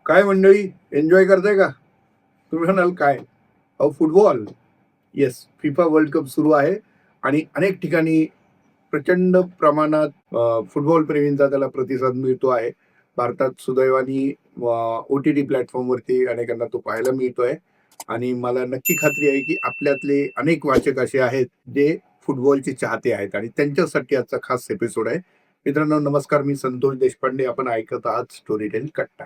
काय मंडळी, एन्जॉय करताय का? तुम्ही म्हणाल काय? अहो football. Yes, FIFA world cup सुरू आहे आणि अनेक ठिकाणी प्रचंड प्रमाणात फुटबॉल प्रेमींचा त्याला प्रतिसाद मिळतो आहे. भारतात सुदैवाने ओ-टी-टी प्लॅटफॉर्मवरती अनेकांना तो पाहायला मिळतोय आणि मला नक्की खात्री आहे की आपल्यातले अनेक वाचक असे आहेत जे फुटबॉलचे चाहते आहेत आणि त्यांच्यासाठी आजचा खास एपिसोड आहे. मित्रांनो नमस्कार, मी संतोष देशपांडे. आपण ऐकत आहात स्टोरी टेल कट्टा.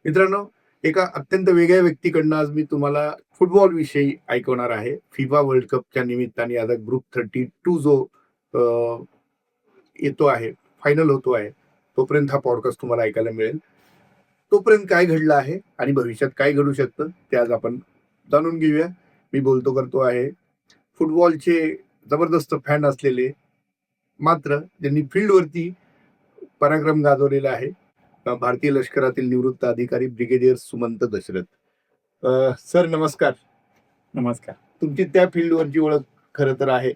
मित्रांनो, एका अत्यंत वेगळ्या व्यक्तीकडनं आज मी तुम्हाला फुटबॉल विषयी ऐकवणार आहे. फिफा वर्ल्ड कपच्या निमित्ताने आता ग्रुप 32 जो येतो आहे, फायनल होतो आहे, तोपर्यंत हा पॉडकास्ट तुम्हाला ऐकायला मिळेल. तोपर्यंत काय घडलं आहे आणि भविष्यात काय घडू शकतं ते आज आपण जाणून घेऊया. मी बोलतो करतो आहे फुटबॉलचे जबरदस्त फॅन असलेले, मात्र ज्यांनी फील्डवरती पराक्रम गाजवलेला आहे, भारतीय लष्करातील निवृत्त अधिकारी ब्रिगेडियर सुमंत दशरथ. सर नमस्कार. नमस्कार. तुमची त्या फील्डवरची ओळख खरं तर आहे,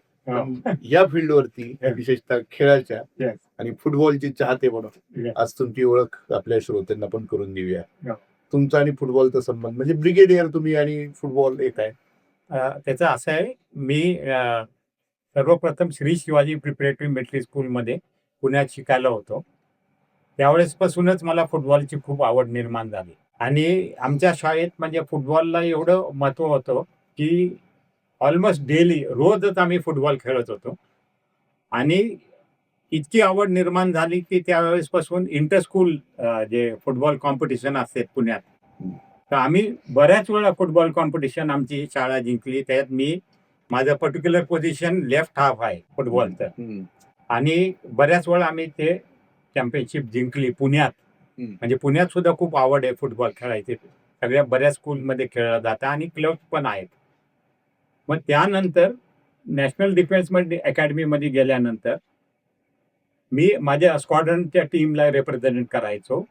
या फील्डवरती विशेषतः खेळाच्या Yes. आणि फुटबॉलची चाहते म्हणून Yes. आज तुमची ओळख आपल्या श्रोत्यांना पण करून देऊया. हो. तुमचा आणि फुटबॉलचा संबंध म्हणजे ब्रिगेडियर तुम्ही आणि फुटबॉल एक आहे. त्याचं असं आहे, मी सर्वप्रथम श्री शिवाजी प्रिपरेटरी मिलिटरी स्कूलमध्ये पुण्यात शिकायला होतो. त्यावेळेसपासूनच मला फुटबॉलची खूप आवड निर्माण झाली आणि आमच्या शाळेत म्हणजे फुटबॉलला एवढं महत्त्व होतं की ऑलमोस्ट डेली रोजच आम्ही फुटबॉल खेळत होतो आणि इतकी आवड निर्माण झाली की त्यावेळेसपासून इंटर स्कूल जे फुटबॉल कॉम्पिटिशन असते पुण्यात, तर आम्ही बऱ्याच वेळा फुटबॉल कॉम्पिटिशन आमची शाळा जिंकली. त्यात मी माझं पर्टिक्युलर पोझिशन लेफ्ट हाफ आहे फुटबॉलचं आणि बऱ्याच वेळा आम्ही ते चॅम्पियनशिप जिंकली पुण्यात. म्हणजे पुण्यात सुद्धा खूप आवड आहे फुटबॉल खेळायची. सगळ्या बऱ्याच स्कूलमध्ये खेळला जातं आणि क्लब पण आहेत. मग त्यानंतर नॅशनल डिफेन्स अकॅडमीमध्ये गेल्यानंतर मी माझ्या स्क्वॉड्रनच्या टीमला रिप्रेझेंट करायचो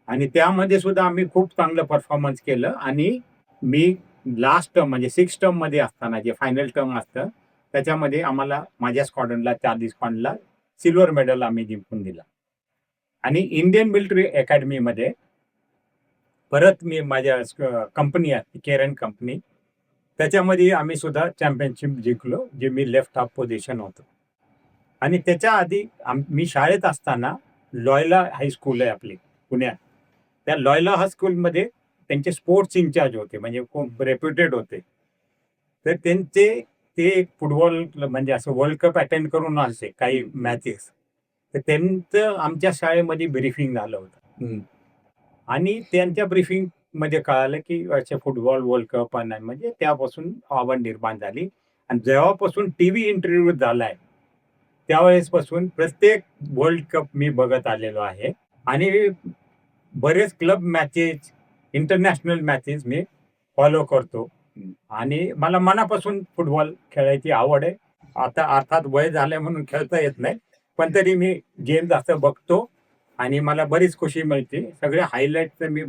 आणि त्यामध्ये सुद्धा आम्ही खूप चांगलं परफॉर्मन्स केलं आणि मी लास्ट टर्म म्हणजे 6 टर्ममध्ये असताना जे फायनल टर्म असतं त्याच्यामध्ये आम्हाला माझ्या स्क्वॉड्रनला, चार्ली स्क्वॉड्रनला सिल्वर मेडल आम्ही जिंकून दिला. आणि इंडियन मिलिटरी अकॅडमीमध्ये परत मी माझ्या कंपनी आहे केरन कंपनी, त्याच्यामध्ये आम्ही सुद्धा चॅम्पियनशिप जिंकलो, जे मी लेफ्ट हाफ पोझिशन होतो. आणि त्याच्या आधी मी शाळेत असताना लॉयला हायस्कूल आहे आपली पुण्यात, त्या लॉयला हायस्कूलमध्ये त्यांचे स्पोर्ट्स इंचार्ज होते, म्हणजे खूप रेप्युटेड होते. तर ते फुटबॉल म्हणजे असं वर्ल्ड कप अटेंड करून असे काही मॅचेस, तर त्यांचं आमच्या शाळेमध्ये ब्रीफिंग झालं होतं आणि त्यांच्या ब्रीफिंगमध्ये कळालं की असे फुटबॉल वर्ल्ड कप आहे. म्हणजे त्यापासून आवड निर्माण झाली आणि जेव्हापासून टीव्ही इंटरव्ह्यू झालाय त्यावेळेसपासून प्रत्येक वर्ल्ड कप मी बघत आलेलो आहे आणि बरेच क्लब मॅचेस, इंटरनॅशनल मॅचेस मी फॉलो करतो आणि मला मनापासून फुटबॉल खेळायची आवड आहे. आता अर्थात वय झालंय म्हणून खेळता येत नाही, पण तरी मी गेम जास्त बघतो आणि मला बरीच खुशी मिळते. सगळे हायलाईट मी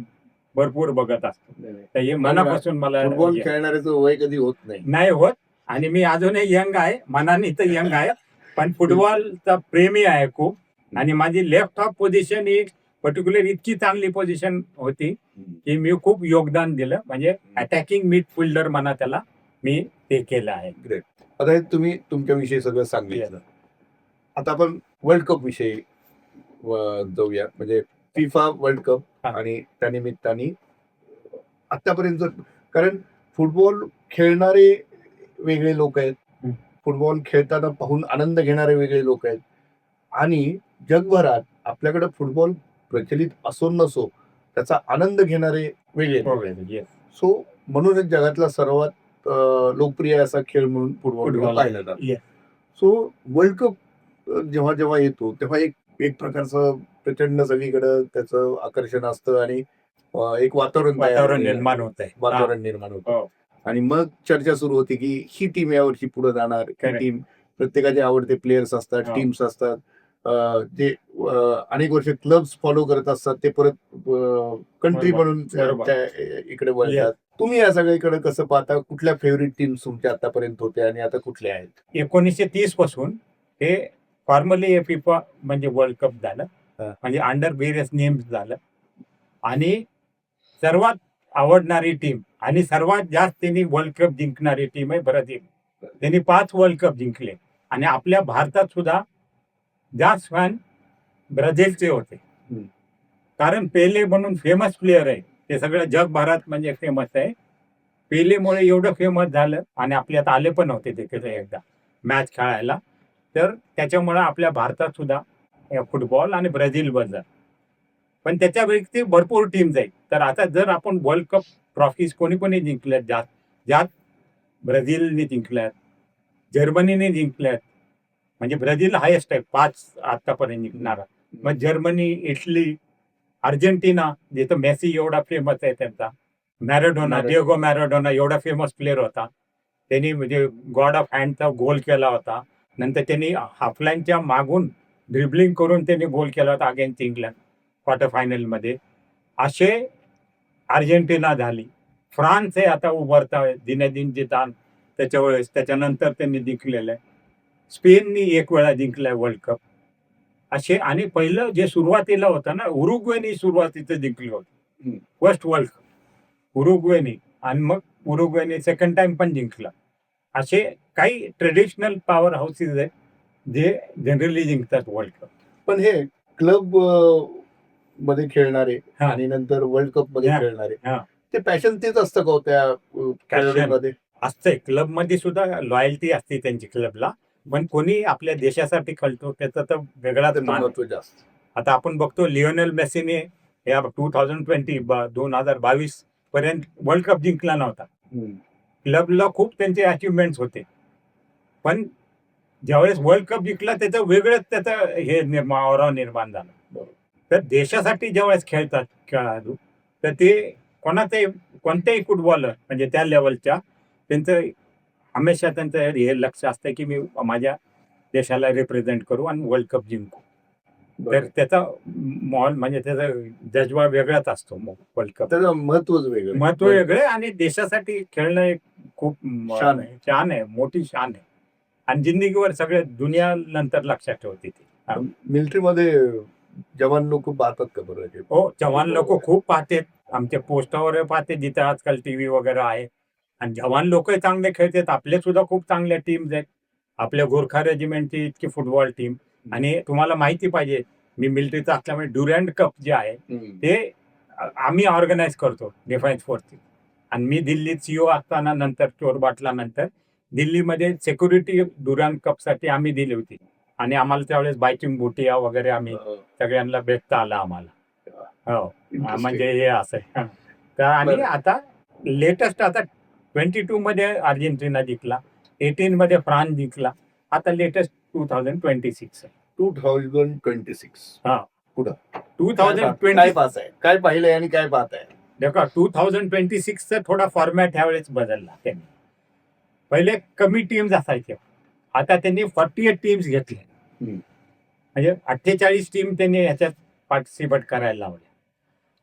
भरपूर बघत असतो. तर हे मनापासून मला फुटबॉल खेळणाऱ्याचं वय कधी होत नाही होत आणि मी अजूनही यंग आहे, मनाने तर यंग आहे, पण फुटबॉलचा प्रेमी आहे खूप. आणि माझी लेफ्ट हाफ पोझिशन ही पर्टिक्युलर इतकी चांगली पोझिशन होती की मी खूप योगदान दिलं, म्हणजे अटॅकिंग मिडफिल्डर म्हणा त्याला, मी ते केलं आहे. ग्रेट. आता हे तुम्ही तुमच्याविषयी सगळं सांगितलं. आता आपण वर्ल्ड कप विषयी जाऊया. म्हणजे फिफा वर्ल्ड कप आणि त्यानिमित्ताने आतापर्यंत, कारण फुटबॉल खेळणारे वेगळे लोक आहेत, फुटबॉल खेळताना पाहून आनंद घेणारे वेगळे लोक आहेत आणि जगभरात आपल्याकडे फुटबॉल प्रचलित असो नसो त्याचा आनंद घेणारे वेगळे लोक आहेत. सो म्हणूनच जगातला सर्वात लोकप्रिय असा खेळ म्हणून फुटबॉल पाहिला जातो. सो वर्ल्ड कप जेव्हा जेव्हा येतो तेव्हा एक प्रकारचं प्रचंड सगळीकडे त्याचं आकर्षण असतं आणि एक वातावरण निर्माण होतं आणि मग चर्चा सुरू होती की ही टीम यावर्षी पुढे जाणार, ही टीम, प्रत्येकाचे आवडते प्लेयर्स असतात, टीम्स असतात, जे अनेक वर्ष क्लब्स फॉलो करत असतात, ते परत कंट्री म्हणून इकडे वळतात. तुम्ही या सगळीकडे कसं पाहता? कुठल्या फेवरेट टीम्स तुमच्या आतापर्यंत होत्या आणि आता कुठल्या आहेत? 1930 पासून हे फॉर्मली फिफा म्हणजे वर्ल्ड कप झालं, म्हणजे अंडर व्हेरियस नेम्स झालं आणि सर्वात आवडणारी टीम आणि सर्वात जास्त त्यांनी वर्ल्ड कप जिंकणारी टीम आहे ब्राझील. त्यांनी 5 वर्ल्ड कप जिंकले आणि आपल्या भारतात सुद्धा जास्त फॅन ब्राझीलचे होते. कारण पेले म्हणून फेमस प्लेअर आहे, ते सगळं जगभरात म्हणजे फेमस आहे. पेलेमुळे एवढं फेमस झालं आणि आपल्यात आले पण होते ते एकदा मॅच खेळायला. तर त्याच्यामुळे आपल्या भारतात सुद्धा फुटबॉल आणि ब्राझील बद्दल, पण त्याच्या व्यतिरिक्त भरपूर टीम्स आहेत. तर आता जर आपण वर्ल्ड कप ट्रॉफीज कोणी कोणी जिंकल्यात, ज्यात ब्राझीलने जिंकल्यात, जर्मनीने जिंकल्यात. म्हणजे ब्राझील हायेस्ट आहे 5 आतापर्यंत जिंकणारा. मग जर्मनी, इटली, अर्जेंटिना, जिथं मेसी एवढा फेमस आहे त्यांचा, मॅराडोना, डिएगो मॅराडोना एवढा फेमस प्लेअर होता. त्यांनी म्हणजे गॉड ऑफ हँडचा गोल केला होता. नंतर त्यांनी हाफलाईनच्या मागून ड्रिबलिंग करून त्यांनी गोल केला होता अगेन्स्ट इंग्लंड क्वार्टर फायनलमध्ये. असे अर्जेंटिना झाली. फ्रान्स हे आता उभारता दिनेदिन जिदान त्याच्या वेळेस, त्याच्यानंतर त्यांनी जिंकलेलं आहे. स्पेननी एक वेळा जिंकलाय वर्ल्ड कप. असे आणि पहिलं जे सुरुवातीला होतं ना, उरुग्वेनी सुरुवातीचं जिंकलं होतं फर्स्ट वर्ल्ड कप उरुग्वेनी, आणि मग उरुग्वेनी सेकंड टाइम पण जिंकला. असे काही ट्रेडिशनल पॉवर हाऊसेस आहेत जे जनरली जिंकतात वर्ल्ड कप. पण हे क्लब मध्ये खेळणारे हा. आणि नंतर वर्ल्ड कप मध्ये हा. खेळणारे, हा. ते पॅशन तेच असतं का हो त्या खेळाडूमध्ये? असते क्लबमध्ये सुद्धा लॉयल्टी असते त्यांची क्लबला. पण कोणी आपल्या देशासाठी खेळतो त्याचा तर वेगळाच मान आहे. महत्व जास्त. आता आपण बघतो लिओनेल मेसीने या 2022 पर्यंत वर्ल्ड कप जिंकला नव्हता. क्लबला खूप त्यांचे अचिव्हमेंट्स होते, पण ज्यावेळेस वर्ल्ड कप जिंकला त्याचं वेगळंच त्याचं हे ऑरा निर्माण झालं. तर देशासाठी ज्यावेळेस खेळतात खेळाडू, तर ते कोणत्याही फुटबॉलर म्हणजे त्या लेवलच्या, त्यांचं हमेशा त्यांचं हे लक्ष असतं की मी माझ्या देशाला रिप्रेझेंट करू आणि वर्ल्ड कप जिंकू. तर त्याचा मॉल म्हणजे त्याचा जज्बा वेगळाच असतो. वर्ल्ड कप त्याचं महत्वच वेगळं. महत्व वेगळे आणि देशासाठी खेळणं एक खूप शान आहे. शान आहे, मोठी शान आहे. आणि जिंदगीवर सगळ्या दुनिया नंतर लक्षात ठेवते ती. मिलिटरीमध्ये जवान लोक पाहतात का बरं हे? हो, जवान लोक खूप पाहतात. आमच्या पोस्टावर पाहते जिथे आजकाल टीव्ही वगैरे आहे. आणि जवान लोक चांगले खेळतात. आपले सुद्धा खूप चांगल्या टीम्स आहेत. आपल्या गोरखा रेजिमेंटची इतकी फुटबॉल टीम. आणि तुम्हाला माहिती पाहिजे, मी मिलिटरीचा असल्यामुळे ड्युरँड कप जे आहे ते आम्ही ऑर्गनाईज करतो डिफेन्स फोर्सची. आणि मी दिल्लीत सीओ असताना नंतर चोर बाटला नंतर दिल्लीमध्ये सिक्युरिटी ड्युरँड कपसाठी आम्ही दिली होती. आणि आम्हाला त्यावेळेस बायकिंग बुटिया वगैरे आम्ही सगळ्यांना भेटता आला आम्हाला. हो, म्हणजे हे असं आहे. तर आणि आता लेटेस्ट आता 22 मध्ये अर्जेंटिना जिंकला, 18 मध्ये फ्रान्स जिंकला, आता लेटेस्ट 2026 आहे. 2026 हा, पुढं 2020 काय पाहत आहे, काय पाहिलंय आणि काय पाहत आहे? देखा 2026 चा थोडा फॉर्मॅट ह्यावेळेस बदलला त्यांनी. पहिले कमी टीम्स असायचे, आता त्यांनी 48 टीम्स घेतले. म्हणजे 48 टीम त्यांनी ह्याच्यात पार्टिसिपेट करायला लावले.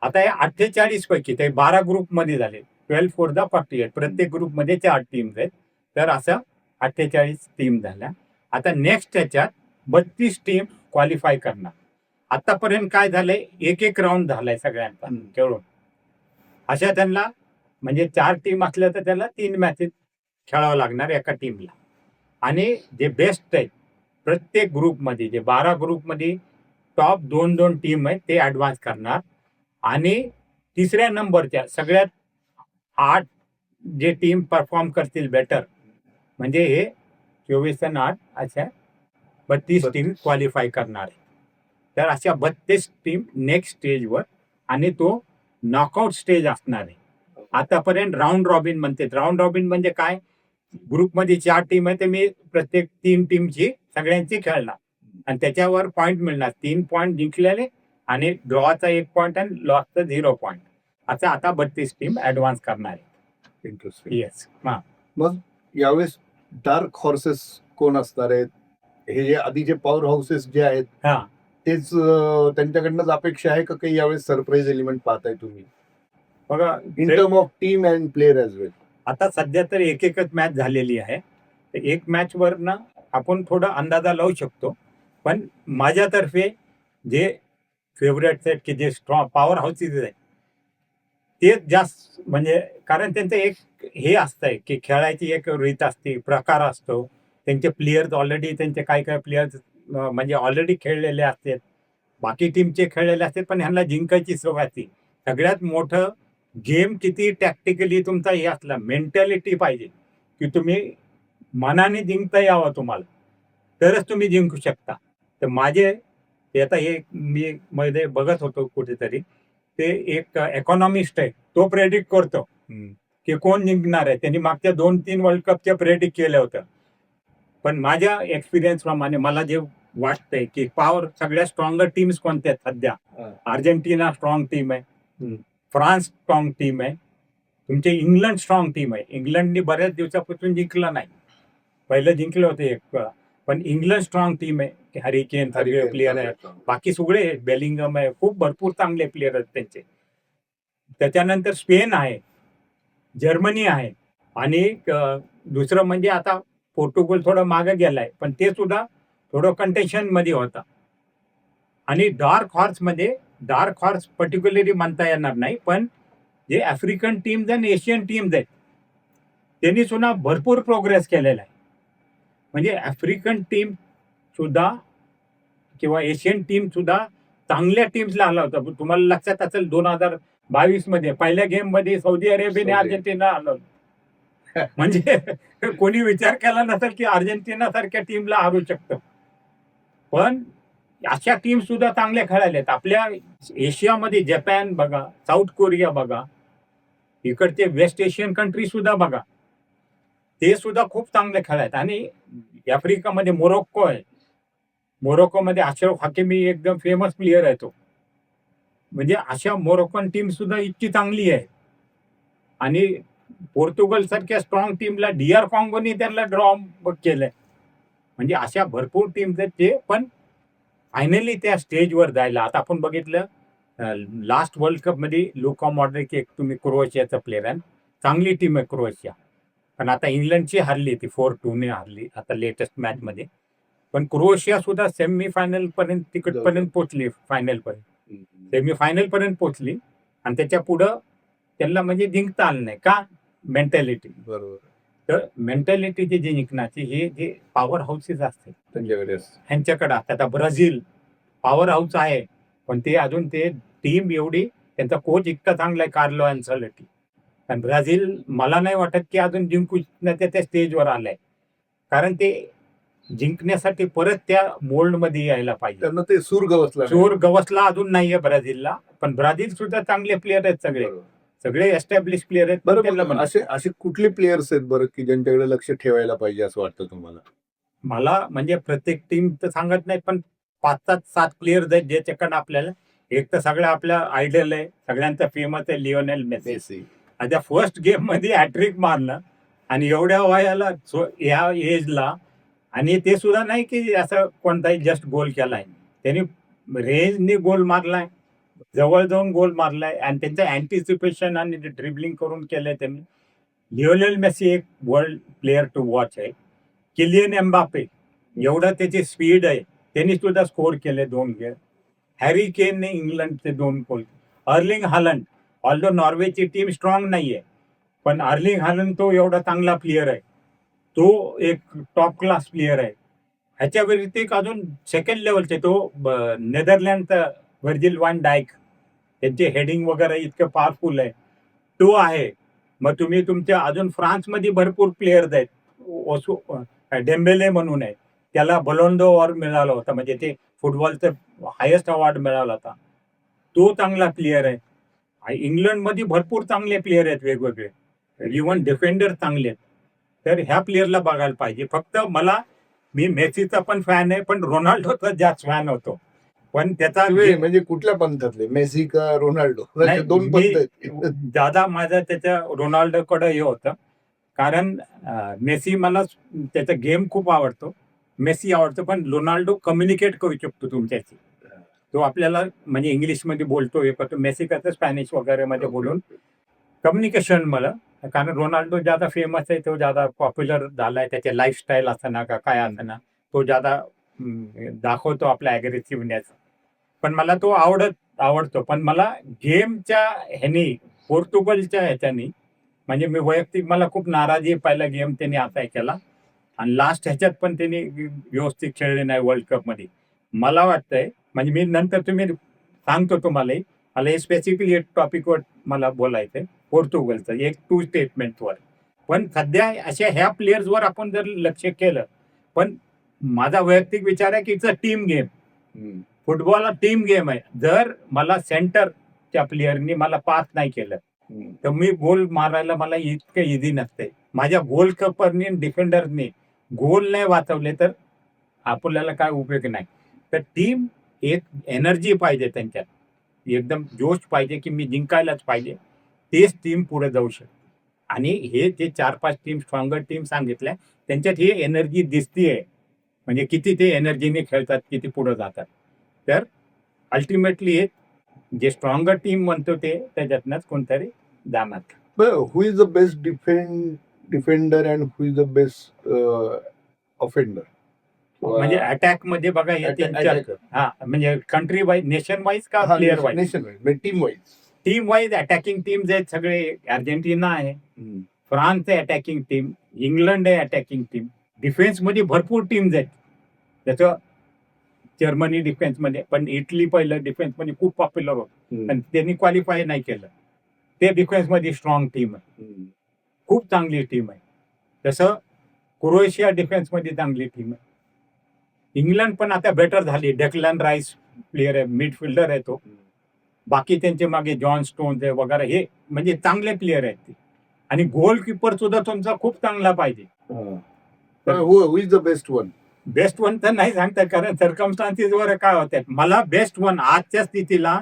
आता या 48 पैकी ते 12 ग्रुप मध्ये झाले. 12 4 दा 48. प्रत्येक ग्रुप मध्ये 4 टीम्स आहेत. तर असं 48 टीम झाल्या. आता नेक्स्ट त्याच्यात 32 टीम क्वालिफाय करणार. आतापर्यंत काय झालंय, एक राऊंड झालाय सगळ्यांचा खेळून. अशा त्यांना म्हणजे 4 टीम असल्या तर त्याला 3 मॅचेस खेळावं लागणार एका टीमला. आणि जे बेस्ट आहेत प्रत्येक ग्रुपमध्ये, जे 12 ग्रुपमध्ये टॉप 2-2 टीम आहेत ते ऍडव्हान्स करणार. आणि तिसऱ्या नंबरच्या सगळ्यात 8 जे टीम परफॉर्म करतील बेटर, म्हणजे हे 24 आणि 8 अशा 32 टीम क्वालिफाय करणार आहे. तर अशा 32 टीम नेक्स्ट स्टेजवर, आणि तो नॉकआउट स्टेज असणार आहे. आतापर्यंत राऊंड रॉबिन म्हणते. राऊंड रॉबिन म्हणजे काय, ग्रुपमध्ये 4 टीम आहे, तर मी प्रत्येक 3 टीमची सगळ्यांची खेळणार आणि त्याच्यावर पॉईंट मिळणार. 3 पॉईंट जिंकलेले आणि ड्रॉचा 1 पॉईंट आणि लॉसचा 0 पॉईंट, असं आता 32 टीम ऍडव्हान्स करणार आहे. इंटरेस्टिंग. येस. मग यावेळेस डार्क हॉर्सेस कोण असणार आहेत? हे जे आधीचे पॉवर हाऊसेस जे आहेत तेच त्यांच्याकडनंच अपेक्षा आहे का काही यावेळेस सरप्राईज एलिमेंट पाहताय तुम्ही बघा, in term of team and player as well? आता सध्या तर एकच मॅच झालेली आहे. तर एक मॅच वर ना आपण थोडा अंदाजा लावू शकतो. पण माझ्यातर्फे जे फेवरेट्स आहेत की जे स्ट्रॉंग पॉवर हाऊसेस आहेत ते जास्त म्हणजे कारण त्यांचं एक हे असतंय की खेळायची एक रीत असते, प्रकार असतो. त्यांचे प्लेयर्स ऑलरेडी त्यांचे काही काही प्लेयर्स म्हणजे ऑलरेडी खेळलेले असतात. बाकी टीमचे खेळलेले असतात, पण ह्यांना जिंकायची सवय असते. सगळ्यात मोठं गेम किती टॅक्टिकली तुमचा हे असला, मेंटॅलिटी पाहिजे, की तुम्ही मनाने जिंकता यावं तुम्हाला, तरच तुम्ही जिंकू शकता. तर माझे ते आता हे मी मध्ये बघत होतो कुठेतरी, ते एक इकॉनॉमिस्ट आहे, तो प्रेडिक्ट करतो की कोण जिंकणार आहे. त्यांनी मागच्या 2-3 वर्ल्ड कपच्या प्रेडिक्ट केलं होतं. पण माझ्या एक्सपिरियन्स प्रमाणे मला जे वाटतंय की पॉवर सगळ्यात स्ट्रॉंगर टीम्स कोणत्या आहेत सध्या? अर्जेंटिना स्ट्रॉंग टीम आहे, फ्रान्स स्ट्रॉंग टीम आहे, तुमचे इंग्लंड स्ट्रॉंग टीम आहे. इंग्लंडने बऱ्याच दिवसापासून जिंकलं नाही, पहिलं जिंकलं होतं एक वेळा, पण इंग्लंड स्ट्रॉंग टीम आहे. हॅरी केन सगळे प्लेयर आहेत, बाकी सगळे बेलिंगम आहे, खूप भरपूर चांगले प्लेयर आहेत त्यांचे. त्याच्यानंतर स्पेन आहे, जर्मनी आहे, आणि दुसरं म्हणजे आता पोर्तुगल थोडं मागे गेलाय, पण ते सुद्धा थोडं कंटेशन मध्ये होता. आणि डार्क हॉर्स पर्टिक्युलरली म्हणता येणार नाही, पण जे आफ्रिकन टीम्स आणि एशियन टीम्स आहेत त्यांनी सुद्धा भरपूर प्रोग्रेस केलेला आहे. म्हणजे आफ्रिकन टीम सुद्धा किंवा एशियन टीम सुद्धा चांगल्या टीम्सला आला होता. तुम्हाला लक्षात असेल 2022 मध्ये पहिल्या गेम मध्ये सौदी अरेबियाने अर्जेंटिना आलं. म्हणजे कोणी विचार केला नसेल की अर्जेंटिना सारख्या टीमला हारू शकतं. पण अशा टीम सुद्धा चांगल्या खेळायला. आपल्या एशियामध्ये जपान बघा, साऊथ कोरिया बघा, इकडचे वेस्ट एशियन कंट्री सुद्धा बघा, ते सुद्धा खूप चांगले खेळायत. आणि आफ्रिकामध्ये मोरोक्को आहे, मोरोक्कोमध्ये अशरफ हकीमी एकदम फेमस प्लेयर आहे तो. म्हणजे अशा मोरोक्कन टीम सुद्धा इतकी चांगली आहे. आणि पोर्तुगल सारख्या स्ट्रॉंग टीमला DR कॉंगोनी त्यांना ड्रॉ केलंय. म्हणजे अशा भरपूर टीम्स आहेत ते, पण फायनली त्या स्टेजवर जायला. आता आपण बघितलं लास्ट वर्ल्ड कप मध्ये लुका मॉड्रिक एक तुम्ही क्रोएशियाचा प्लेयर आहे, चांगली टीम आहे क्रोएशिया, पण आता इंग्लंडची हरली ती 4-2 हरली आता लेटेस्ट मॅच मध्ये. पण क्रोएशिया सुद्धा सेमीफायनल पर्यंत तिकडपर्यंत पोहोचली, फायनल पर्यंत, सेमीफायनल पर्यंत पोहोचली. आणि त्याच्या पुढं त्यांना म्हणजे जिंकता आलं नाही का? मेंटॅलिटी. बरोबर. तर मेंटॅलिटी जी जिंकण्याची हे जे पॉवर हाऊसेस असते त्यांच्याकडे ह्यांच्याकडे असतात. आता ब्राझील पॉवर हाऊस आहे, पण ते अजून ते टीम एवढी, त्यांचा कोच इतका चांगला आहे कार्लो अँसेलोटी, पण ब्राझील मला नाही वाटत की अजून जिंकू त्या स्टेजवर आलाय. कारण ते जिंकण्यासाठी परत त्या मोल्ड मध्ये यायला पाहिजे. त्यांना ते सूर गवसला सूर गवसला अजून नाहीये ब्राझीलला, पण ब्राझील सुद्धा चांगले प्लेयर आहेत, सगळे एस्टॅब्लिश प्लेयर आहेत. बरोबर. असे कुठले प्लेयर्स आहेत बरं की ज्यांच्याकडे लक्ष ठेवायला पाहिजे असं वाटतं तुम्हाला? मला म्हणजे प्रत्येक टीम तर सांगत नाही, पण 5-7 प्लेयर्स आहेत ज्याच्याकडे आपल्याला, एक तर सगळ्या आपल्या आयडल आहे, सगळ्यांचा फेमस आहे लिओनेल मेसी. आता फर्स्ट गेम मध्ये हॅट्रिक मारलं, आणि एवढ्या वयाला या एजला, आणि ते सुद्धा नाही की असं कोणताही जस्ट गोल केलाय, त्यांनी रेंजने गोल मारलाय, जवळ जाऊन गोल मारलाय, आणि त्यांचं अँटिसिपेशन आणि ड्रिबलिंग करून केलंय त्यांनी. लिओनेल मेसी एक वर्ल्ड प्लेअर टू वॉच आहे. किलियन एम्बापे एवढं त्याची स्पीड आहे, त्यांनी सुद्धा स्कोर केले 2 गेम. हॅरी केनने इंग्लंडचे 2 गोल. अर्लिंग हालंड, ऑल्दो नॉर्वेची टीम स्ट्रॉंग नाहीये, पण अर्लिंग हालंड तो एवढा चांगला प्लेअर आहे, तो एक टॉप क्लास प्लेअर आहे. ह्याच्या व्यतिरिक्त अजून सेकंड लेवलचे तो नेदरलँडचा व्हर्जिल वान डायक, त्यांचे हेडिंग वगैरे इतकं पॉवरफुल आहे, तो आहे. मग तुम्ही तुमच्या अजून फ्रान्समध्ये भरपूर प्लेयर्स आहेत. डेम्बेले म्हणून आहे, त्याला बलोंडो अवॉर्ड मिळाला होता, म्हणजे ते फुटबॉलचं हायेस्ट अवॉर्ड मिळाला होता, तो चांगला प्लेअर आहे. इंग्लंडमध्ये भरपूर चांगले प्लेअर आहेत वेगवेगळे, इव्हन डिफेंडर चांगले आहेत. तर ह्या प्लेअरला बघायला पाहिजे. फक्त मी मेसीचा पण फॅन आहे, पण रोनाल्डोचा जास्त फॅन होतो. पण त्याचा म्हणजे कुठल्या पंथातले, मेसी का रोनाल्डो? 2 पंथ आहेत. ज्यादा माझा त्याच्या रोनाल्डोकडे हे होतं, कारण मेसी मला त्याचा गेम खूप आवडतो, मेसी आवडतो, पण रोनाल्डो कम्युनिकेट करू शकतो तुमच्याशी. तो आपल्याला म्हणजे इंग्लिशमध्ये बोलतो, हे करतो. मेसी कसं स्पॅनिश वगैरे मध्ये बोलून कम्युनिकेशन मला, कारण रोनाल्डो ज्यादा फेमस आहे, तो ज्यादा पॉप्युलर झालाय, त्याचे लाईफस्टाईल असताना का काय असताना तो ज्यादा दाखवतो आपला अग्रेसिव्हनेस. पण मला तो आवडतो, पण मला गेमच्या ह्यानी पोर्तुगलच्या ह्याच्यानी म्हणजे मी वैयक्तिक मला खूप नाराजी पहिला गेम त्यांनी असा केला आणि लास्ट ह्याच्यात पण त्यांनी व्यवस्थित खेळले नाही वर्ल्ड कपमध्ये. मला वाटतंय म्हणजे मी नंतर तुम्ही सांगतो तुम्हाला मला हे स्पेसिफिकली एक टॉपिकवर मला बोलायचंय पोर्तुगलचं एक 2 स्टेटमेंटवर. पण सध्या अशा ह्या प्लेयर्सवर आपण जर लक्ष केलं, पण माझा वैयक्तिक विचार आहे की it's a team game. Football हा टीम गेम आहे. जर मला सेंटरच्या प्लेयरनी मला पास नाही केलं तर मी गोल मारायला मला इतकं इझी नसते. माझ्या गोल कीपरनी डिफेंडरनी गोल नाही वाचवले तर आपल्याला काय उपयोग नाही. तर टीम एक एनर्जी पाहिजे त्यांच्यात, एकदम जोश पाहिजे की मी जिंकायलाच पाहिजे. तेच टीम पुढे जाऊ शकते. आणि हे जे 4-5 टीम स्ट्रॉंगर टीम सांगितल्या त्यांच्यात ही एनर्जी दिसतीये. म्हणजे किती ते एनर्जीने खेळतात, किती पुढे जातात. तर अल्टिमेटली जे स्ट्रॉंगर टीम म्हणतो ते त्याच्यातनंच कोणतरी जाणार. Who is the best defender and who is the best offender? म्हणजे अटॅक मध्ये बघा हे त्यांच्या हा म्हणजे कंट्री वाईज नेशन वाईज का player wise? Nation wise, team wise. Team wise attacking team जे आहेत सगळे अर्जेंटिना आहे, फ्रान्स आहे अटॅकिंग टीम, इंग्लंड आहे अटॅकिंग टीम. डिफेन्स मध्ये भरपूर टीम्स आहेत. त्याचं जर्मनी डिफेन्स मध्ये, पण इटली पहिलं डिफेन्स मध्ये खूप पॉप्युलर होतं पण त्यांनी क्वालिफाय नाही केलं. ते डिफेन्स मध्ये स्ट्रॉंग टीम आहे, खूप चांगली टीम आहे. तसं क्रोएशिया डिफेन्स मध्ये चांगली टीम आहे. इंग्लंड पण आता बेटर झाली. डेक्लन राईस प्लेअर आहे, मिडफिल्डर आहे तो. बाकी त्यांचे मागे जॉन स्टोन्स आहे वगैरे, हे म्हणजे चांगले प्लेअर आहेत ते. आणि गोलकीपर सुद्धा तुमचा खूप चांगला पाहिजे. Who is the best one? Best one तर नाही सांगता कारण सर्कमस्टान्सेस वर काय होतात. मला बेस्ट वन आजच्या स्थितीला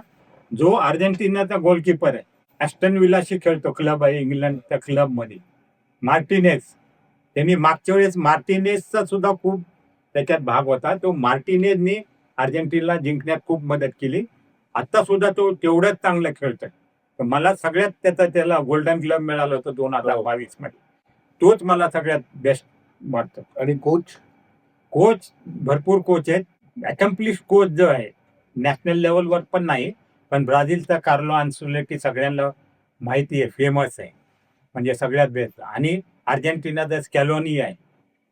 जो अर्जेंटिनाचा गोलकीपर आहे, ॲस्टन विलाशी खेळतो, क्लब आहे इंग्लंडच्या क्लब मध्ये, मार्टिनेज. त्यांनी मागच्या वेळेस मार्टिनेजचा सुद्धा खूप त्याच्यात भाग होता. तो मार्टिनेजने अर्जेंटिनाला जिंकण्यात खूप मदत केली. आता सुद्धा तो तेवढंच चांगलं खेळतोय. तर मला सगळ्यात त्याला गोल्डन ग्लव मिळालं होतं 2022 मध्ये. तोच मला सगळ्यात बेस्ट वाटतो. आणि कोच भरपूर कोच आहेत. अकम्प्लिश कोच जो आहे नॅशनल लेवलवर पण नाही, पण ब्राझीलचा कार्लो अन्सेलोटी सगळ्यांना माहिती आहे, फेमस आहे, म्हणजे सगळ्यात बेस्ट. आणि अर्जेंटिनाचा स्कॅलोनी आहे,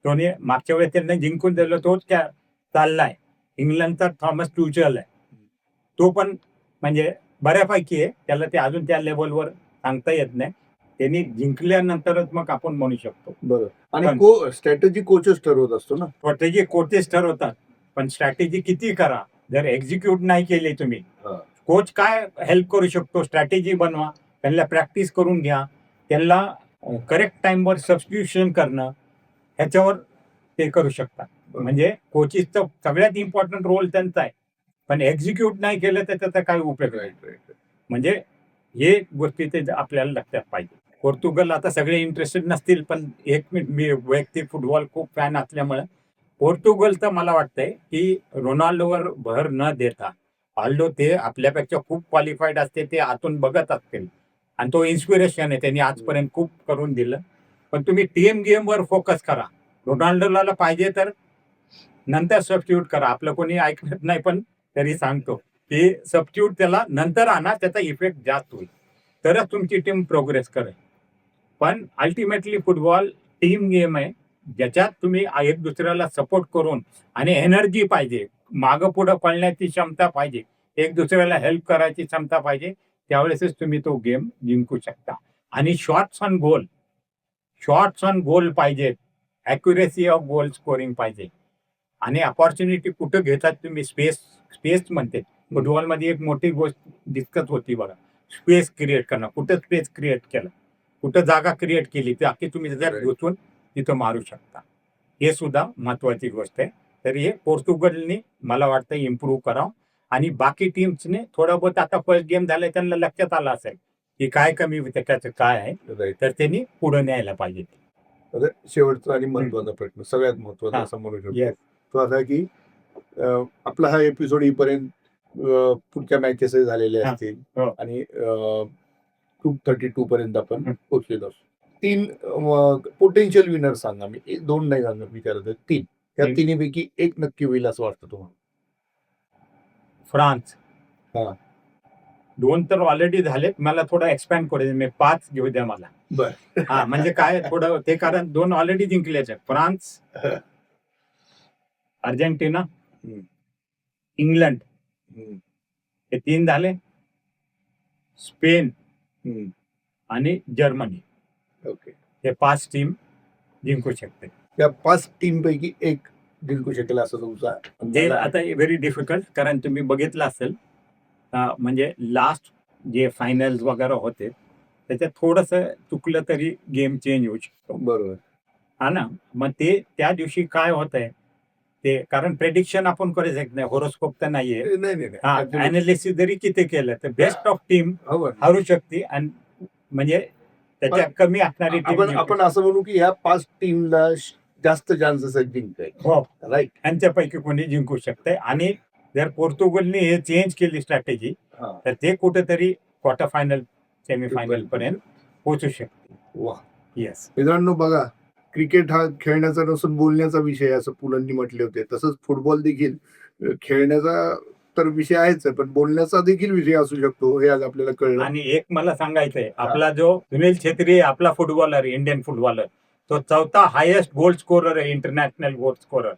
तोने मागच्या वेळेस त्यांना जिंकून दिलं, तोच चाललाय. इंग्लंडचा थॉमस ट्युचल आहे, तो पण म्हणजे बऱ्यापैकी आहे. त्याला ते अजून त्या लेवलवर सांगता येत नाही. त्यांनी जिंकल्यानंतरच मग आपण म्हणू शकतो. बरोबर. आणि स्ट्रॅटेजी कोचच ठरवत असतो ना. स्ट्रॅटेजी कोचेस ठरवतात, पण स्ट्रॅटेजी किती करा जर एक्झिक्यूट नाही केली तुम्ही, कोच काय हेल्प करू शकतो? स्ट्रॅटेजी बनवा, त्यांना प्रॅक्टिस करून घ्या, त्यांना करेक्ट टाइमवर सबस्टिट्यूशन करणं, ह्याच्यावर ते करू शकतात. म्हणजे कोचेसचा सगळ्यात इम्पॉर्टंट रोल त्यांचा आहे, पण एक्झिक्यूट नाही केलं तर त्याचा काय उपयोग नाही. म्हणजे हे गोष्टी ते आपल्याला लक्षात पाहिजे. पोर्तुगल आता सगळे इंटरेस्टेड नसतील, पण एक मिनिट, मी वैयक्तिक फुटबॉल खूप फॅन असल्यामुळे पोर्तुगलचं मला वाटतंय की रोनाल्डोवर भर न देता, ऑल्डो ते आपल्यापेक्षा खूप क्वालिफाईड असते, ते आतून बघत असतील आणि तो इन्स्पिरेशन आहे, त्यांनी आजपर्यंत खूप करून दिलं. पण तुम्ही टीम गेमवर फोकस करा. रोनाल्डोला पाहिजे तर नंतर सबस्टिट्यूट करा. आपलं कोणी ऐकत नाही, पण तरी सांगतो की सबस्टिट्यूट त्याला नंतर आणा, त्याचा इफेक्ट जास्त होईल, तरच तुमची टीम प्रोग्रेस करेल. पण अल्टिमेटली फुटबॉल टीम गेम आहे, ज्याच्यात तुम्ही एक दुसऱ्याला सपोर्ट करून आणि एनर्जी पाहिजे, मागं पुढं पळण्याची क्षमता पाहिजे, एक दुसऱ्याला हेल्प करायची क्षमता पाहिजे, त्यावेळेसच तुम्ही तो गेम जिंकू शकता. आणि शॉट्स ऑन गोल पाहिजेत, ॲक्युरेसी ऑफ गोल स्कोरिंग पाहिजे. आणि अपॉर्च्युनिटी कुठं घेतात तुम्ही? स्पेस म्हणते फुटबॉलमध्ये एक मोठी गोष्ट दिक्कत होती बघा, स्पेस क्रिएट करणं. कुठं स्पेस क्रिएट केलं, कुठं जागा क्रिएट केली, तर अख्खी तुम्ही त्याच्यात घुसून तिथं मारू शकता. हे सुद्धा महत्वाची गोष्ट आहे. तर हे पोर्तुगलने मला वाटतं इम्प्रूव्ह करावं. आणि बाकी टीम्सने थोडं बहुत, आता फर्स्ट गेम झालं त्यांना लक्षात आलं असेल की काय कमी त्याच्याचं काय आहे, तर त्यांनी पुढे न्यायला पाहिजे. शेवटचा आणि महत्वाचा प्रश्न, सगळ्यात महत्वाचा असं म्हणू शकतो, तो असा की आपला हा एपिसोड येईपर्यंत पुढच्या मॅचेस झालेले असतील आणि 232 पर्यंत आपण पोहोचलेलो असतो. 3 पोटेन्शियल विनर सांगा. मी 2 नाही सांगा, विचारत 3. त्या तिन्हीपैकी एक नक्की होईल असं वाटतं तुम्हाला? फ्रान्स. 2 तर ऑलरेडी झालेत. मला थोडं एक्सपॅन्ड करू दे. मी 5 घेऊ द्या मला. बर हा म्हणजे काय थोडं ते कारण 2 ऑलरेडी जिंकलेच आहेत. फ्रान्स, अर्जेंटिना, हम्म, इंग्लंड हम्म, हे 3 झाले. स्पेन हम्म. आणि जर्मनी ओके. हे 5 टीम जिंकू शकते. या 5 टीम पैकी एक जिंकू शकेल असं तुमचा ते अंदाज आहे? आता व्हेरी डिफिकल्ट कारण तुम्ही बघितलं असेल म्हणजे लास्ट जे फायनल्स वगैरे होते त्याच्यात थोडंसं चुकलं तरी गेम चेंज होऊ शकतो. बरोबर. हा ना. मग ते त्या दिवशी काय होत आहे ते कारण प्रेडिक्शन आपण करू शकत नाही. हॉरोस्कोप तर नाहीये. नाही नाही नाही. हा Absolutely. अनालिसिस जरी किती केलं तर बेस्ट ऑफ टीम हो बरं. हरू शकते आणि म्हणजे त्याच्या कमी असणारी टीम आपण असं म्हणू की या 5 टीमला जास्त चान्सेस आहेत जिंकायचे. हो राईट. यांच्यापैकी कोणी जिंकू शकते आणि जर पोर्तुगलने हे चेंज केली स्ट्रॅटेजी तर ते कुठेतरी क्वार्टर फायनल सेमीफायनल पर्यंत पोहोचू शकते. वा. येस. मित्रांनो बघा, क्रिकेट हा खेळण्याचा नसून बोलण्याचा विषय असं पुलंनी म्हटले होते. तसंच फुटबॉल देखील खेळण्याचा तर विषय आहेच आहे, पण बोलण्याचा देखील विषय असू शकतो हे आज आपल्याला कळलं. आणि एक मला सांगायचंय आपला जो सुनील छेत्री आपला फुटबॉलर इंडियन फुटबॉलर तो 4था हायेस्ट गोल स्कोरर आहे इंटरनॅशनल गोल स्कोरर.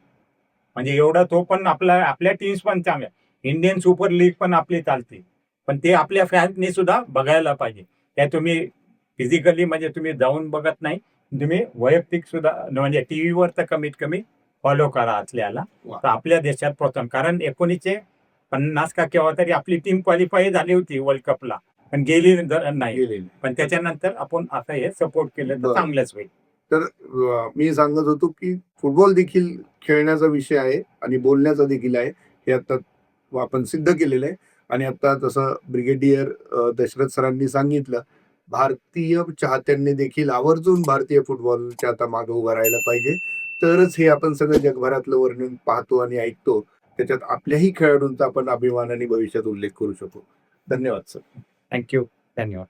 म्हणजे एवढा तो पण आपल्या टीम्स पण चांगल्या. इंडियन सुपर लीग पण आपली चालते. पण ते आपल्या फॅन्सनी सुद्धा बघायला पाहिजे. त्या तुम्ही फिजिकली म्हणजे तुम्ही जाऊन बघत नाही. तुम्ही वैयक्तिक सुद्धा म्हणजे टीव्हीवर तर कमीत कमी फॉलो करा असल्याला. वा. तर आपल्या देशात प्रथम कारण 1950 का केव्हा तरी आपली टीम क्वालिफाय झाली होती वर्ल्ड कपला पण गेली नाही. गेलेले. पण त्याच्यानंतर आपण आता हे सपोर्ट केलं तर बरं. चांगलंच होईल. तर मी सांगत होतो की फुटबॉल देखील खेळण्याचा विषय आहे आणि बोलण्याचा देखील आहे. हे आता आपण सिद्ध केलेलं आहे. आणि आता जसं ब्रिगेडियर दशरथ सरांनी सांगितलं, भारतीय चाहत्यांनी देखील आवर्जून भारतीय फुटबॉलच्या आता मागे उभं राहायला पाहिजे. तरच हे आपण सगळं जगभरातलं वर्णन पाहतो आणि ऐकतो. त्याच्यात आपल्याही खेळाडूंचा आपण अभिमानाने भविष्यात उल्लेख करू शकू. धन्यवाद सर. थँक्यू. धन्यवाद.